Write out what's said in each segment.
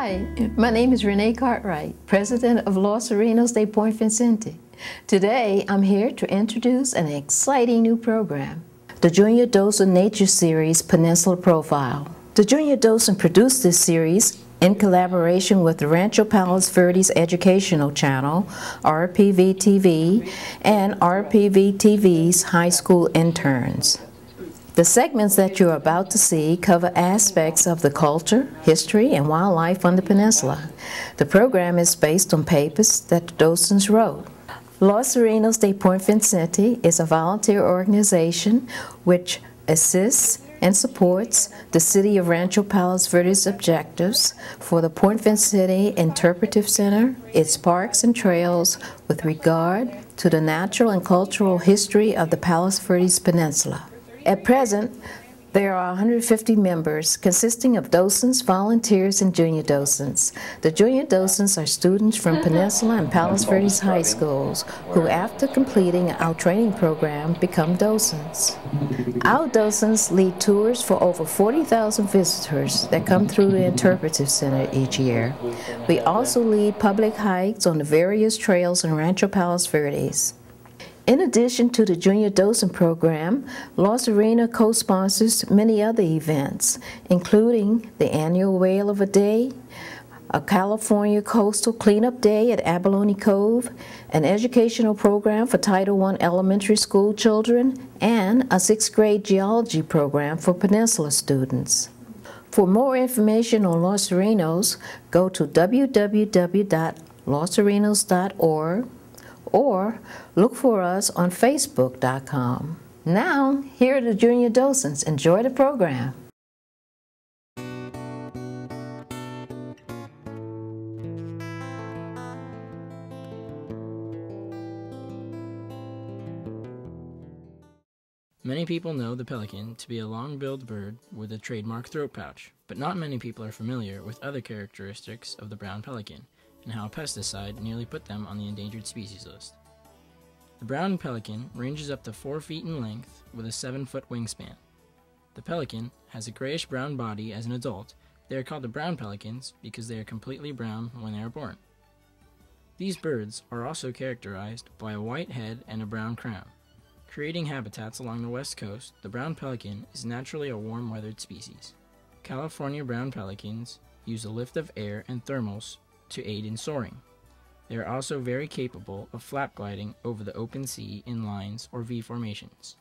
Hi, my name is Renee Cartwright, President of Los Arenos de Point Vicente. Today, I'm here to introduce an exciting new program, the Junior Docent Nature Series Peninsula Profile. The Junior Docent produced this series in collaboration with the Rancho Palos Verdes Educational Channel, RPV-TV, and RPV-TV's high school interns. The segments that you're about to see cover aspects of the culture, history, and wildlife on the peninsula. The program is based on papers that the docents wrote. Los Arenos de Point Vicente is a volunteer organization which assists and supports the City of Rancho Palos Verdes objectives for the Point Vicente Interpretive Center, its parks and trails with regard to the natural and cultural history of the Palos Verdes Peninsula. At present, there are 150 members consisting of docents, volunteers, and junior docents. The junior docents are students from Peninsula and Palos Verdes high schools who, after completing our training program, become docents. Our docents lead tours for over 40,000 visitors that come through the Interpretive Center each year. We also lead public hikes on the various trails in Rancho Palos Verdes. In addition to the Junior Docent program, Los Arenos co-sponsors many other events, including the annual Whale of a Day, a California Coastal Cleanup Day at Abalone Cove, an educational program for Title I elementary school children, and a 6th grade geology program for Peninsula students. For more information on Los Arenos, go to www.losarenos.org or look for us on Facebook.com. Now, here are the junior docents. Enjoy the program. Many people know the pelican to be a long-billed bird with a trademark throat pouch, but not many people are familiar with other characteristics of the brown pelican and how a pesticide nearly put them on the endangered species list. The brown pelican ranges up to 4 feet in length with a 7-foot wingspan. The pelican has a grayish-brown body as an adult. They are called the brown pelicans because they are completely brown when they are born. These birds are also characterized by a white head and a brown crown. Creating habitats along the west coast, the brown pelican is naturally a warm-weathered species. California brown pelicans use a lift of air and thermals to aid in soaring. They are also very capable of flap gliding over the open sea in lines or V formations.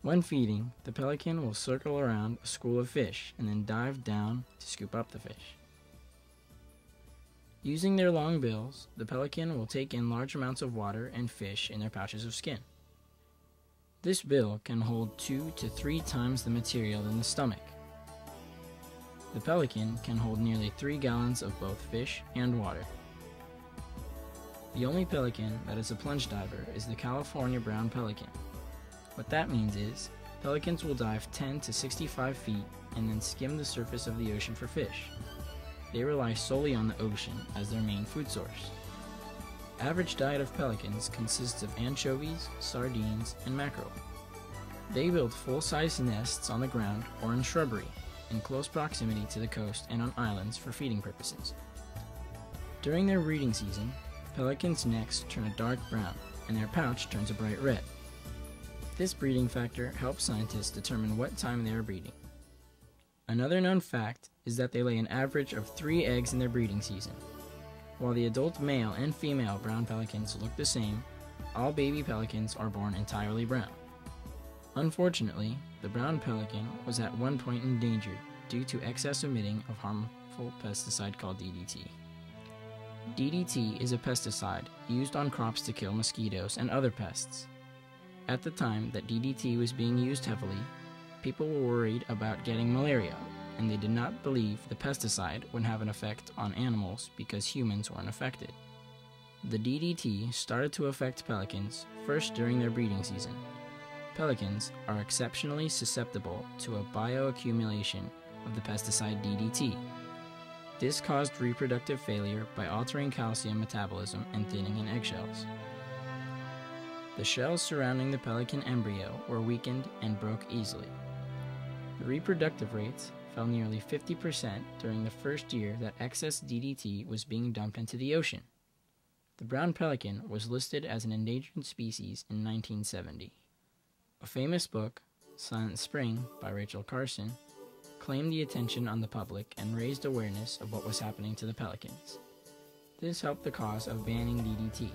When feeding, the pelican will circle around a school of fish and then dive down to scoop up the fish. Using their long bills, the pelican will take in large amounts of water and fish in their pouches of skin. This bill can hold 2 to 3 times the material in the stomach. The pelican can hold nearly 3 gallons of both fish and water. The only pelican that is a plunge diver is the California brown pelican. What that means is, pelicans will dive 10 to 65 feet and then skim the surface of the ocean for fish. They rely solely on the ocean as their main food source. Average diet of pelicans consists of anchovies, sardines, and mackerel. They build full-size nests on the ground or in shrubbery, in close proximity to the coast and on islands for feeding purposes. During their breeding season, pelicans' necks turn a dark brown, and their pouch turns a bright red. This breeding factor helps scientists determine what time they are breeding. Another known fact is that they lay an average of 3 eggs in their breeding season. While the adult male and female brown pelicans look the same, all baby pelicans are born entirely brown. Unfortunately, the brown pelican was at one point endangered due to excess emitting of harmful pesticide called DDT. DDT is a pesticide used on crops to kill mosquitoes and other pests. At the time that DDT was being used heavily, people were worried about getting malaria, and they did not believe the pesticide would have an effect on animals because humans weren't affected. The DDT started to affect pelicans first during their breeding season. Pelicans are exceptionally susceptible to a bioaccumulation of the pesticide DDT. This caused reproductive failure by altering calcium metabolism and thinning in eggshells. The shells surrounding the pelican embryo were weakened and broke easily. The reproductive rates fell nearly 50% during the first year that excess DDT was being dumped into the ocean. The brown pelican was listed as an endangered species in 1970. A famous book, Silent Spring by Rachel Carson, claimed the attention on the public and raised awareness of what was happening to the pelicans. This helped the cause of banning DDT.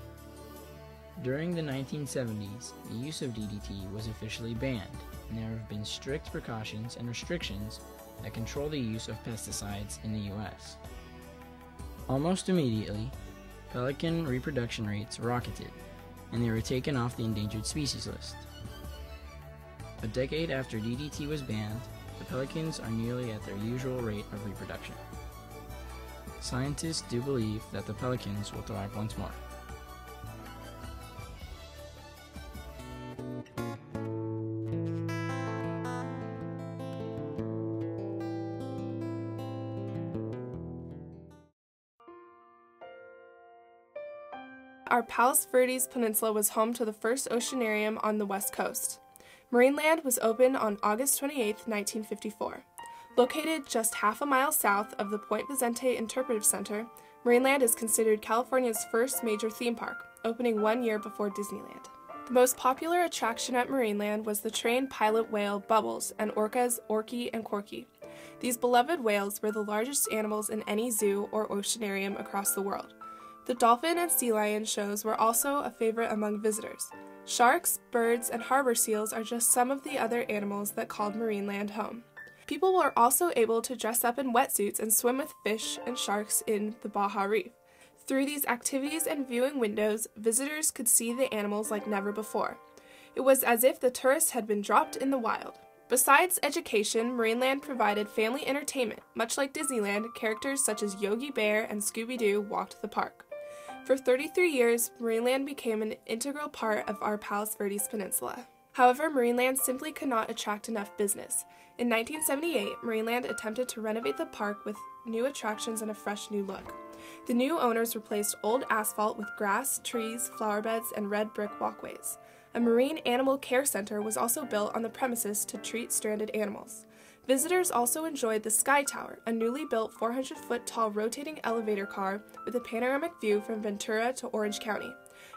During the 1970s, the use of DDT was officially banned, and there have been strict precautions and restrictions that control the use of pesticides in the US. Almost immediately, pelican reproduction rates rocketed, and they were taken off the endangered species list. A decade after DDT was banned, the pelicans are nearly at their usual rate of reproduction. Scientists do believe that the pelicans will thrive once more. Our Palos Verdes Peninsula was home to the first oceanarium on the West Coast. Marineland was opened on August 28, 1954. Located just half a mile south of the Point Vicente Interpretive Center, Marineland is considered California's first major theme park, opening 1 year before Disneyland. The most popular attraction at Marineland was the trained pilot whale Bubbles and orcas Orky and Corky. These beloved whales were the largest animals in any zoo or oceanarium across the world. The dolphin and sea lion shows were also a favorite among visitors. Sharks, birds, and harbor seals are just some of the other animals that called Marineland home. People were also able to dress up in wetsuits and swim with fish and sharks in the Baja Reef. Through these activities and viewing windows, visitors could see the animals like never before. It was as if the tourists had been dropped in the wild. Besides education, Marineland provided family entertainment. Much like Disneyland, characters such as Yogi Bear and Scooby-Doo walked the park. For 33 years, Marineland became an integral part of our Palos Verdes Peninsula. However, Marineland simply could not attract enough business. In 1978, Marineland attempted to renovate the park with new attractions and a fresh new look. The new owners replaced old asphalt with grass, trees, flower beds, and red brick walkways. A marine animal care center was also built on the premises to treat stranded animals. Visitors also enjoyed the Sky Tower, a newly built 400-foot-tall rotating elevator car with a panoramic view from Ventura to Orange County.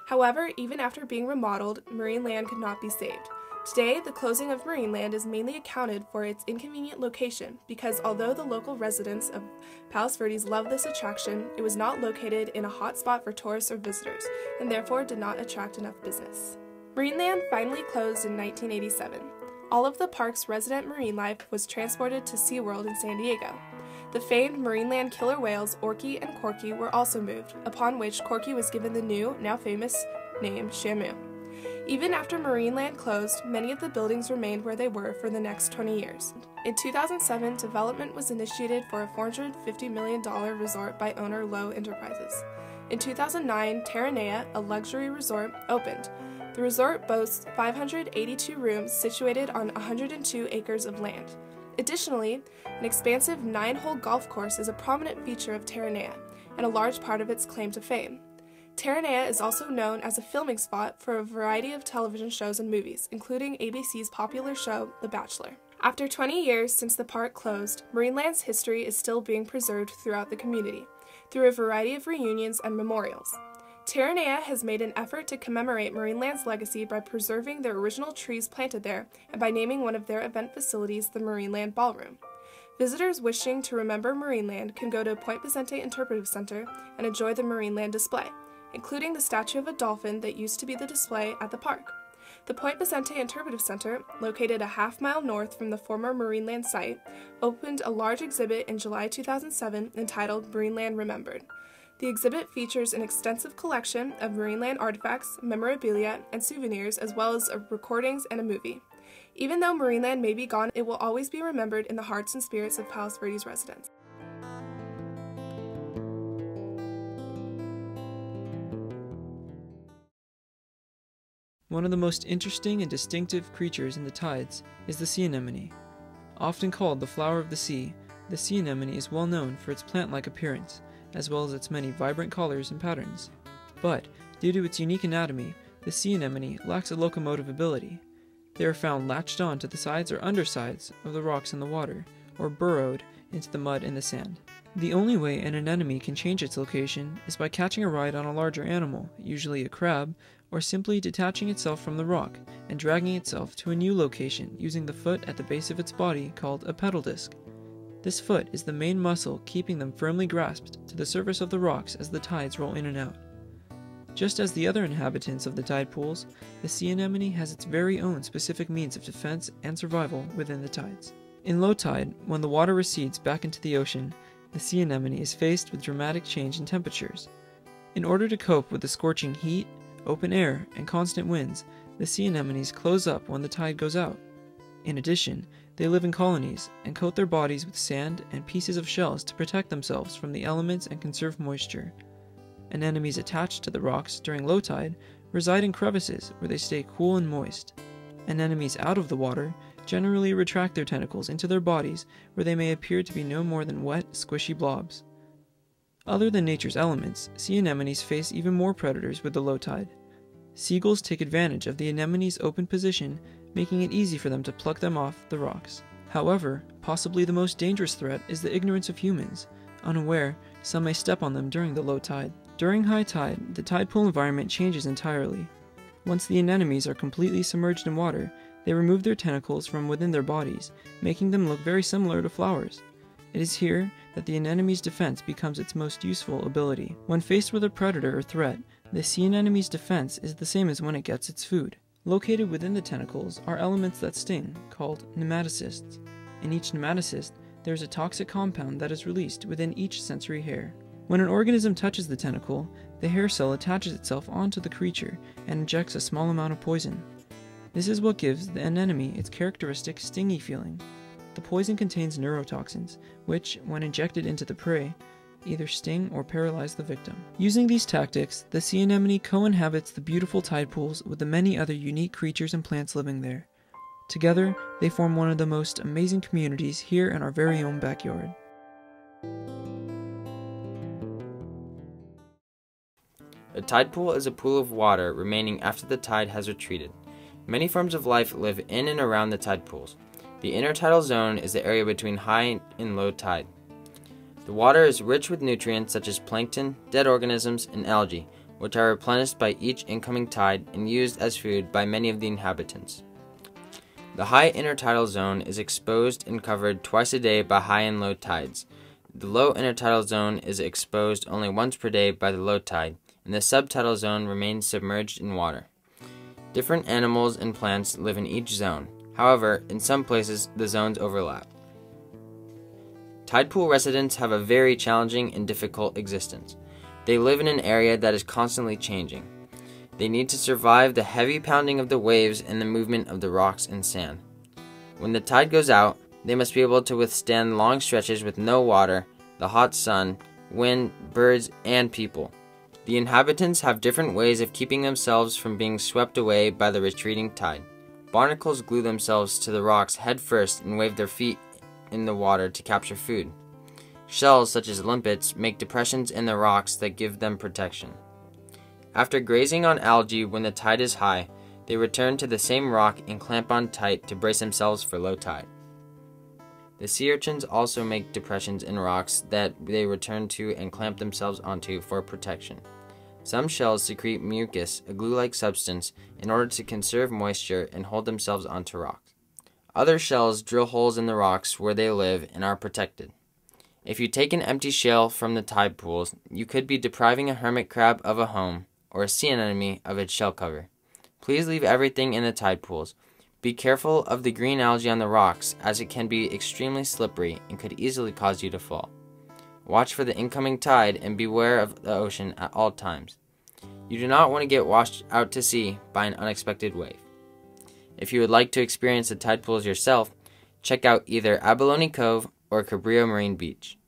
However, even after being remodeled, Marineland could not be saved. Today, the closing of Marineland is mainly accounted for its inconvenient location because although the local residents of Palos Verdes love this attraction, it was not located in a hot spot for tourists or visitors, and therefore did not attract enough business. Marineland finally closed in 1987. All of the park's resident marine life was transported to SeaWorld in San Diego. The famed Marineland killer whales Orky and Corky were also moved, upon which Corky was given the new, now famous, name Shamu. Even after Marineland closed, many of the buildings remained where they were for the next 20 years. In 2007, development was initiated for a $450 million resort by owner Lowe Enterprises. In 2009, Terranea, a luxury resort, opened. The resort boasts 582 rooms situated on 102 acres of land. Additionally, an expansive 9-hole golf course is a prominent feature of Terranea, and a large part of its claim to fame. Terranea is also known as a filming spot for a variety of television shows and movies, including ABC's popular show, The Bachelor. After 20 years since the park closed, Marineland's history is still being preserved throughout the community, through a variety of reunions and memorials. Terranea has made an effort to commemorate Marineland's legacy by preserving the original trees planted there and by naming one of their event facilities the Marineland Ballroom. Visitors wishing to remember Marineland can go to Point Vicente Interpretive Center and enjoy the Marineland display, including the statue of a dolphin that used to be the display at the park. The Point Vicente Interpretive Center, located a half-mile north from the former Marineland site, opened a large exhibit in July 2007 entitled Marineland Remembered. The exhibit features an extensive collection of Marineland artifacts, memorabilia, and souvenirs, as well as recordings and a movie. Even though Marineland may be gone, it will always be remembered in the hearts and spirits of Palos Verdes residents. One of the most interesting and distinctive creatures in the tides is the sea anemone. Often called the flower of the sea, the sea anemone is well known for its plant-like appearance, as well as its many vibrant colors and patterns. But, due to its unique anatomy, the sea anemone lacks a locomotive ability. They are found latched on to the sides or undersides of the rocks in the water, or burrowed into the mud and the sand. The only way an anemone can change its location is by catching a ride on a larger animal, usually a crab, or simply detaching itself from the rock and dragging itself to a new location using the foot at the base of its body called a pedal disc. This foot is the main muscle keeping them firmly grasped to the surface of the rocks as the tides roll in and out. Just as the other inhabitants of the tide pools, the sea anemone has its very own specific means of defense and survival within the tides. In low tide, when the water recedes back into the ocean, the sea anemone is faced with dramatic change in temperatures. In order to cope with the scorching heat, open air, and constant winds, the sea anemones close up when the tide goes out. In addition, they live in colonies and coat their bodies with sand and pieces of shells to protect themselves from the elements and conserve moisture. Anemones attached to the rocks during low tide reside in crevices where they stay cool and moist. Anemones out of the water generally retract their tentacles into their bodies where they may appear to be no more than wet, squishy blobs. Other than nature's elements, sea anemones face even more predators with the low tide. Seagulls take advantage of the anemone's open position, making it easy for them to pluck them off the rocks. However, possibly the most dangerous threat is the ignorance of humans. Unaware, some may step on them during the low tide. During high tide, the tide pool environment changes entirely. Once the anemones are completely submerged in water, they remove their tentacles from within their bodies, making them look very similar to flowers. It is here that the anemone's defense becomes its most useful ability. When faced with a predator or threat, the sea anemone's defense is the same as when it gets its food. Located within the tentacles are elements that sting, called nematocysts. In each nematocyst, there is a toxic compound that is released within each sensory hair. When an organism touches the tentacle, the hair cell attaches itself onto the creature and injects a small amount of poison. This is what gives the anemone its characteristic stingy feeling. The poison contains neurotoxins, which, when injected into the prey, either sting or paralyze the victim. Using these tactics, the sea anemone co-inhabits the beautiful tide pools with the many other unique creatures and plants living there. Together, they form one of the most amazing communities here in our very own backyard. A tide pool is a pool of water remaining after the tide has retreated. Many forms of life live in and around the tide pools. The intertidal zone is the area between high and low tide. The water is rich with nutrients such as plankton, dead organisms, and algae, which are replenished by each incoming tide and used as food by many of the inhabitants. The high intertidal zone is exposed and covered twice a day by high and low tides. The low intertidal zone is exposed only once per day by the low tide, and the subtidal zone remains submerged in water. Different animals and plants live in each zone. However, in some places, the zones overlap. Tide pool residents have a very challenging and difficult existence. They live in an area that is constantly changing. They need to survive the heavy pounding of the waves and the movement of the rocks and sand. When the tide goes out, they must be able to withstand long stretches with no water, the hot sun, wind, birds, and people. The inhabitants have different ways of keeping themselves from being swept away by the retreating tide. Barnacles glue themselves to the rocks head first and wave their feet in the water to capture food. Shells such as limpets make depressions in the rocks that give them protection. After grazing on algae when the tide is high, they return to the same rock and clamp on tight to brace themselves for low tide. The sea urchins also make depressions in rocks that they return to and clamp themselves onto for protection. Some shells secrete mucus, a glue-like substance, in order to conserve moisture and hold themselves onto rocks. Other shells drill holes in the rocks where they live and are protected. If you take an empty shell from the tide pools, you could be depriving a hermit crab of a home or a sea anemone of its shell cover. Please leave everything in the tide pools. Be careful of the green algae on the rocks, as it can be extremely slippery and could easily cause you to fall. Watch for the incoming tide and beware of the ocean at all times. You do not want to get washed out to sea by an unexpected wave. If you would like to experience the tide pools yourself, check out either Abalone Cove or Cabrillo Marine Beach.